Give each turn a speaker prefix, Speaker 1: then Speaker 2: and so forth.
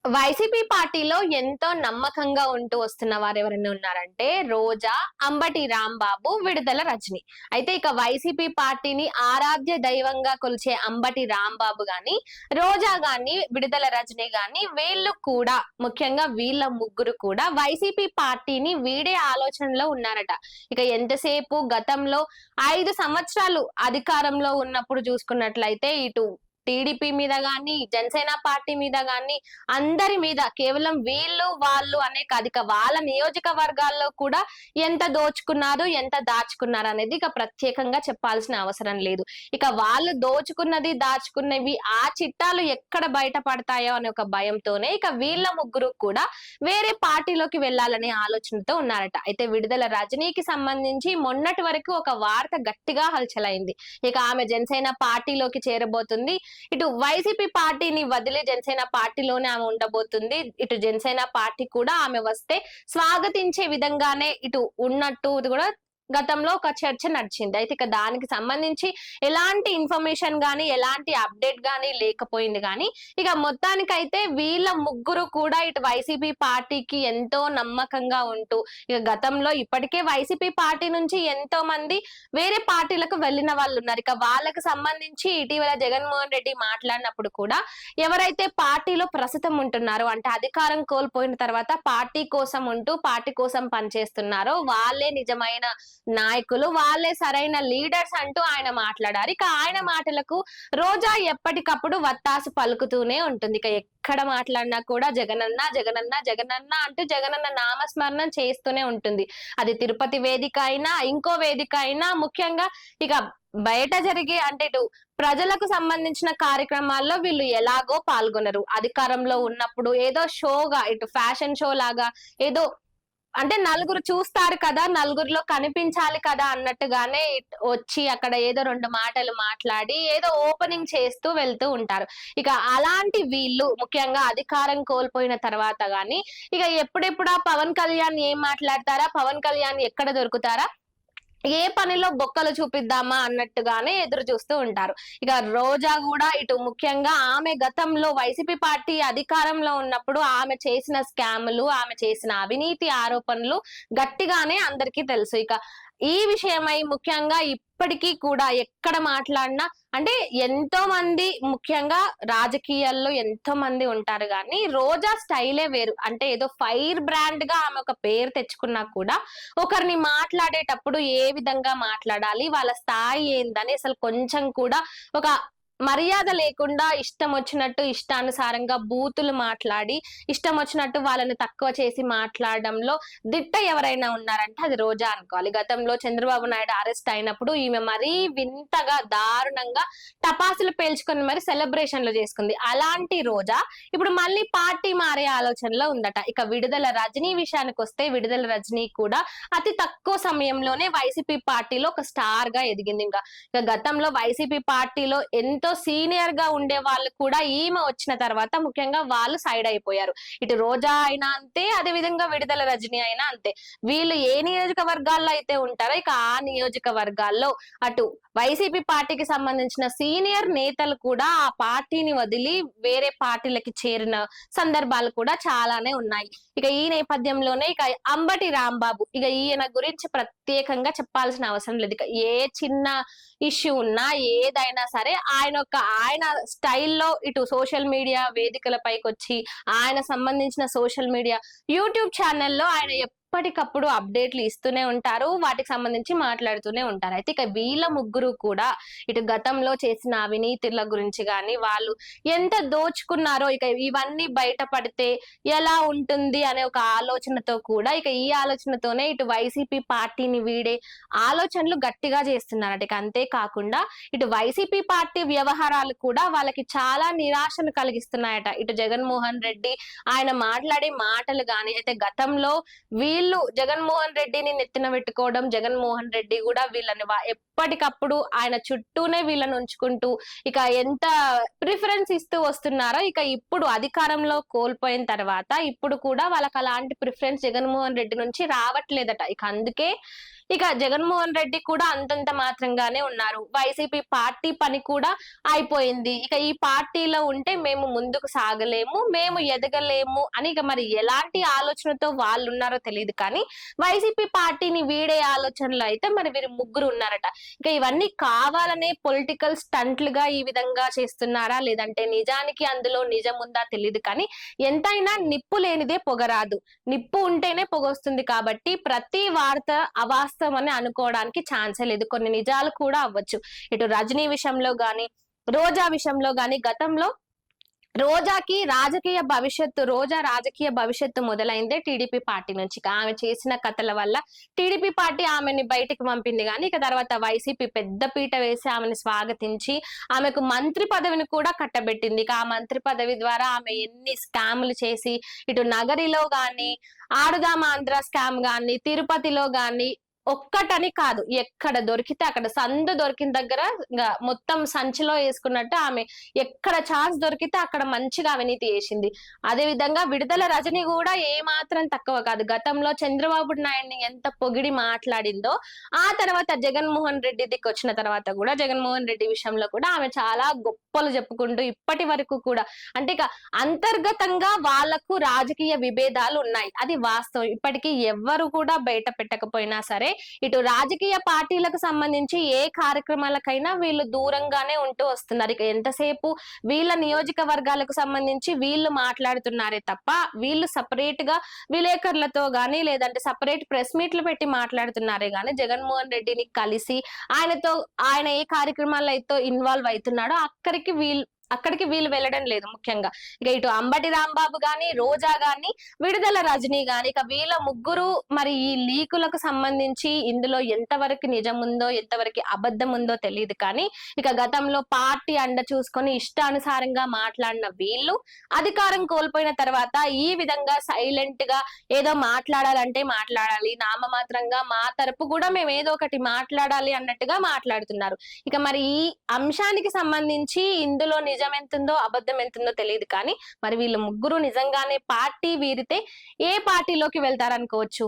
Speaker 1: YCP పార్టీలో ఎంతో నమ్మకంగా ఉంటూ వస్తున్న వారు ఎవరైనా ఉన్నారంటే రోజా, అంబటి రాంబాబు, విడుదల రజని. అయితే ఇక వైసీపీ పార్టీని ఆరాధ్య దైవంగా కొలిచే అంబటి రాంబాబు గాని, రోజా గాని, విడుదల రజని గాని వీళ్ళు కూడా ముఖ్యంగా వీళ్ళ ముగ్గురు కూడా వైసీపీ పార్టీని వీడే ఆలోచనలో ఉన్నారట. ఇక ఎంతసేపు గతంలో 5 సంవత్సరాలు అధికారంలో ఉన్నప్పుడు చూసుకున్నట్లయితే ఇటు టీడీపీ మీద గాని, జనసేన పార్టీ మీద గాని, అందరి మీద కేవలం వీళ్ళు, వాళ్ళు అనే కాదు. ఇక వాళ్ళ నియోజకవర్గాల్లో కూడా ఎంత దోచుకున్నారు, ఎంత దాచుకున్నారు అనేది ఇక ప్రత్యేకంగా చెప్పాల్సిన అవసరం లేదు. ఇక వాళ్ళు దోచుకున్నది, దాచుకున్నవి ఆ చిట్టాలు ఎక్కడ బయటపడతాయో అనే ఒక భయంతోనే ఇక వీళ్ళ ముగ్గురు కూడా వేరే పార్టీలోకి వెళ్లాలనే ఆలోచనతో ఉన్నారట. అయితే విడుదల రజనీకి సంబంధించి మొన్నటి వరకు ఒక వార్త గట్టిగా హల్చలైంది. ఇక ఆమె జనసేన పార్టీలోకి చేరబోతుంది. ఇటు వైసీపీ పార్టీని వదిలి జనసేన పార్టీలోనే ఆమె ఉండబోతుంది. ఇటు జనసేన పార్టీ కూడా ఆమె వస్తే స్వాగతించే విధంగానే ఇటు ఉన్నట్టు కూడా గతంలో ఒక చర్చ నడిచింది. అయితే ఇక దానికి సంబంధించి ఎలాంటి ఇన్ఫర్మేషన్ గానీ, ఎలాంటి అప్డేట్ గానీ లేకపోయింది. కానీ ఇక మొత్తానికైతే వీళ్ళ ముగ్గురు కూడా ఇటు వైసీపీ పార్టీకి ఎంతో నమ్మకంగా ఉంటూ ఇక గతంలో ఇప్పటికే వైసీపీ పార్టీ నుంచి ఎంతో మంది వేరే పార్టీలకు వెళ్ళిన వాళ్ళు ఉన్నారు. ఇక వాళ్ళకి సంబంధించి ఇటీవల జగన్మోహన్ రెడ్డి మాట్లాడినప్పుడు కూడా ఎవరైతే పార్టీలో ప్రస్తుతం ఉంటున్నారో అంటే అధికారం కోల్పోయిన తర్వాత పార్టీ కోసం ఉంటూ పార్టీ కోసం పనిచేస్తున్నారో వాళ్ళే నిజమైన నాయకులు, వాళ్ళే సరైన లీడర్స్ అంటూ ఆయన మాట్లాడారు. ఇక ఆయన మాటలకు రోజా ఎప్పటికప్పుడు వత్తాసు పలుకుతూనే ఉంటుంది. ఇక ఎక్కడ మాట్లాడినా కూడా జగనన్న జగనన్న జగనన్న అంటూ జగనన్న నామస్మరణం చేస్తూనే ఉంటుంది. అది తిరుపతి వేదిక అయినా, ఇంకో వేదిక అయినా, ముఖ్యంగా ఇక బయట జరిగే అంటే ఇటు ప్రజలకు సంబంధించిన కార్యక్రమాల్లో వీళ్ళు ఎలాగో పాల్గొనరు. అధికారంలో ఉన్నప్పుడు ఏదో షోగా ఇటు ఫ్యాషన్ షో లాగా ఏదో అంటే నలుగురు చూస్తారు కదా, నలుగురిలో కనిపించాలి కదా అన్నట్టుగానే వచ్చి అక్కడ ఏదో 2 మాటలు మాట్లాడి ఏదో ఓపెనింగ్ చేస్తూ వెళ్తూ ఉంటారు. ఇక అలాంటి వీళ్ళు ముఖ్యంగా అధికారం కోల్పోయిన తర్వాత గాని ఇక ఎప్పుడెప్పుడా పవన్ కళ్యాణ్ ఏం మాట్లాడతారా, పవన్ కళ్యాణ్ ఎక్కడ దొరుకుతారా, ఏ పనిలో బొక్కలు చూపిద్దామా అన్నట్టుగానే ఎదురు చూస్తూ ఉంటారు. ఇక రోజా కూడా ఇటు ముఖ్యంగా ఆమె గతంలో వైసీపీ పార్టీ అధికారంలో ఉన్నప్పుడు ఆమె చేసిన స్కాములు, ఆమె చేసిన అవినీతి ఆరోపణలు గట్టిగానే అందరికీ తెలుసు. ఇక ఈ విషయమై ముఖ్యంగా ఇప్పటికీ కూడా ఎక్కడ మాట్లాడినా అంటే ఎంతో మంది ముఖ్యంగా రాజకీయాల్లో ఎంతో మంది ఉంటారు కానీ రోజా స్టైలే వేరు. అంటే ఏదో ఫైర్ బ్రాండ్ గా ఆమె ఒక పేరు తెచ్చుకున్నా కూడా ఒకరిని మాట్లాడేటప్పుడు ఏ విధంగా మాట్లాడాలి, వాళ్ళ స్థాయి ఏందని అసలు కొంచెం కూడా ఒక మర్యాద లేకుండా ఇష్టం వచ్చినట్టు ఇష్టానుసారంగా బూతులు మాట్లాడి ఇష్టం వచ్చినట్టు వాళ్ళని తక్కువ చేసి మాట్లాడడంలో దిట్ట ఎవరైనా ఉన్నారంటే అది రోజా అనుకోవాలి. గతంలో చంద్రబాబు నాయుడు అరెస్ట్ అయినప్పుడు ఈమె మరీ వింతగా దారుణంగా టపాసులు పేల్చుకొని మరి సెలబ్రేషన్లు చేసుకుంది. అలాంటి రోజా ఇప్పుడు మళ్ళీ పార్టీ మారే ఆలోచనలో ఉందట. ఇక విడుదల రజనీ విషయానికి వస్తే విడుదల రజనీ కూడా అతి తక్కువ సమయంలోనే వైసీపీ పార్టీలో ఒక స్టార్ గా ఎదిగింది. ఇంకా గతంలో వైసీపీ పార్టీలో ఎంతో సీనియర్ గా ఉండే వాళ్ళు కూడా ఈమె వచ్చిన తర్వాత ముఖ్యంగా వాళ్ళు సైడ్ అయిపోయారు. ఇటు రోజా అయినా అంతే, అదే విధంగా విడుదల రజనీ అయినా అంతే. వీళ్ళు ఏ నియోజకవర్గాల్లో అయితే ఉంటారో ఇక ఆ నియోజకవర్గాల్లో అటు వైసీపీ పార్టీకి సంబంధించిన సీనియర్ నేతలు కూడా ఆ పార్టీని వదిలి వేరే పార్టీలకి చేరిన సందర్భాలు కూడా చాలానే ఉన్నాయి. ఇక ఈ నేపథ్యంలోనే ఇక అంబటి రాంబాబు ఇక ఈయన గురించి ప్రత్యేకంగా చెప్పాల్సిన అవసరం లేదు. ఇక ఏ చిన్న ఇష్యూ ఉన్నా ఏదైనా సరే ఆయన స్టైల్లో ఇటు సోషల్ మీడియా వేదికల పైకి వచ్చి ఆయన సంబంధించిన సోషల్ మీడియా యూట్యూబ్ ఛానల్లో ఆయన ఎప్పటికప్పుడు అప్డేట్లు ఇస్తూనే ఉంటారు, వాటికి సంబంధించి మాట్లాడుతూనే ఉంటారు. అయితే ఇక వీళ్ళ ముగ్గురు కూడా ఇటు గతంలో చేసిన అవినీతుల గురించి కానీ వాళ్ళు ఎంత దోచుకున్నారో ఇక ఇవన్నీ బయటపడితే ఎలా ఉంటుంది అనే ఒక ఆలోచనతో కూడా ఇక ఈ ఆలోచనతోనే ఇటు వైసీపీ పార్టీని వీడే ఆలోచనలు గట్టిగా చేస్తున్నారట. ఇక అంతేకాకుండా ఇటు వైసీపీ పార్టీ వ్యవహారాలు కూడా వాళ్ళకి చాలా నిరాశను కలిగిస్తున్నాయట. ఇటు జగన్మోహన్ రెడ్డి ఆయన మాట్లాడే మాటలు కానీ అయితే గతంలో వీళ్ళు జగన్మోహన్ రెడ్డిని నెత్తిన పెట్టుకోవడం, జగన్మోహన్ రెడ్డి కూడా వీళ్ళని ఎప్పటికప్పుడు ఆయన చుట్టూనే వీళ్ళని ఉంచుకుంటూ ఇక ఎంత ప్రిఫరెన్స్ ఇస్తూ వస్తున్నారో ఇక ఇప్పుడు అధికారంలో కోల్పోయిన తర్వాత ఇప్పుడు కూడా వాళ్ళకి అలాంటి ప్రిఫరెన్స్ జగన్మోహన్ రెడ్డి నుంచి రావట్లేదట. ఇక అందుకే ఇక జగన్మోహన్ రెడ్డి కూడా అంతంత మాత్రంగానే ఉన్నారు. వైసీపీ పార్టీ పని కూడా అయిపోయింది. ఇక ఈ పార్టీలో ఉంటే మేము ముందుకు సాగలేము, మేము ఎదగలేము అని ఇక మరి ఎలాంటి ఆలోచనతో వాళ్ళు ఉన్నారో తెలియదు. కానీ వైసీపీ పార్టీని వీడే ఆలోచనలో అయితే మరి వీరు ముగ్గురు ఉన్నారట. ఇక ఇవన్నీ కావాలనే పొలిటికల్ స్టంట్లుగా ఈ విధంగా చేస్తున్నారా, లేదంటే నిజానికి అందులో నిజం ఉందా తెలియదు. కానీ ఎంతైనా నిప్పు లేనిదే పొగరాదు, నిప్పు ఉంటేనే పొగొస్తుంది. కాబట్టి ప్రతి వార్త అవాస్తవం అని అనుకోవడానికి ఛాన్సే లేదు. కొన్ని నిజాలు కూడా అవ్వచ్చు. ఇటు రజనీ విషయంలో గాని, రోజా విషయంలో గాని, గతంలో రోజా రాజకీయ భవిష్యత్తు మొదలైందే టీడీపీ పార్టీ నుంచి. ఆమె చేసిన కథల వల్ల టీడీపీ పార్టీ ఆమెని బయటికి పంపింది. కానీ ఇక తర్వాత వైసీపీ పెద్ద పీట వేసి ఆమెను స్వాగతించి ఆమెకు మంత్రి పదవిని కూడా కట్టబెట్టింది. ఇక ఆ మంత్రి పదవి ద్వారా ఆమె ఎన్ని స్కాములు చేసి, ఇటు నగరిలో గాని, ఆడుదాం ఆంధ్ర స్కామ్ గాని, తిరుపతిలో గాని, ఒక్కటని కాదు, ఎక్కడ దొరికితే అక్కడ, సందు దొరికిన దగ్గర మొత్తం సంచిలో వేసుకున్నట్టు ఆమె ఎక్కడ ఛాన్స్ దొరికితే అక్కడ మంచిగా అవినీతి చేసింది. అదే విధంగా విడుదల రజని కూడా ఏ మాత్రం తక్కువ కాదు. గతంలో చంద్రబాబు నాయుడిని ఎంత పొగిడి మాట్లాడిందో, ఆ తర్వాత జగన్మోహన్ రెడ్డి దిక్కు వచ్చిన తర్వాత కూడా జగన్మోహన్ రెడ్డి విషయంలో కూడా ఆమె చాలా గొప్పలు చెప్పుకుంటూ ఇప్పటి వరకు కూడా, అంటే ఇక అంతర్గతంగా వాళ్లకు రాజకీయ విభేదాలు ఉన్నాయి, అది వాస్తవం. ఇప్పటికీ ఎవ్వరు కూడా బయట పెట్టకపోయినా సరే ఇటు రాజకీయ పార్టీలకు సంబంధించి ఏ కార్యక్రమాలకైనా వీళ్ళు దూరంగానే ఉంటూ వస్తున్నారు. ఇక ఎంతసేపు వీళ్ళ నియోజకవర్గాలకు సంబంధించి వీళ్ళు మాట్లాడుతున్నారే తప్ప వీళ్ళు సపరేట్ గా విలేకరులతో గానీ, లేదంటే సపరేట్ ప్రెస్ మీట్లు పెట్టి మాట్లాడుతున్నారే గానీ, జగన్మోహన్ రెడ్డిని కలిసి ఆయన ఏ కార్యక్రమాల్లో అయితే ఇన్వాల్వ్ అవుతున్నాడో అక్కడికి వీళ్ళు వెళ్ళడం లేదు. ముఖ్యంగా ఇక ఇటు అంబటి రాంబాబు గాని, రోజా గాని, విడుదల రజనీ గాని, ఇక వీళ్ళ ముగ్గురు మరి ఈ లీకులకు సంబంధించి ఇందులో ఎంతవరకు నిజం ఉందో, ఎంతవరకు అబద్ధం ఉందో తెలియదు. కానీ ఇక గతంలో పార్టీ అండ చూసుకొని ఇష్టానుసారంగా మాట్లాడిన వీళ్ళు అధికారం కోల్పోయిన తర్వాత ఈ విధంగా సైలెంట్ గా ఏదో మాట్లాడాలంటే మాట్లాడాలి, నామమాత్రంగా మా తరపు కూడా మేము ఏదో ఒకటి మాట్లాడాలి అన్నట్టుగా మాట్లాడుతున్నారు. ఇక మరి ఈ అంశానికి సంబంధించి ఇందులో నిజం ఎంతుందో అబద్ధం ఎంతుందో తెలియదు. కానీ మరి వీళ్ళు ముగ్గురు నిజంగానే పార్టీ వీరితే ఏ పార్టీలోకి వెళ్తారనుకోవచ్చు?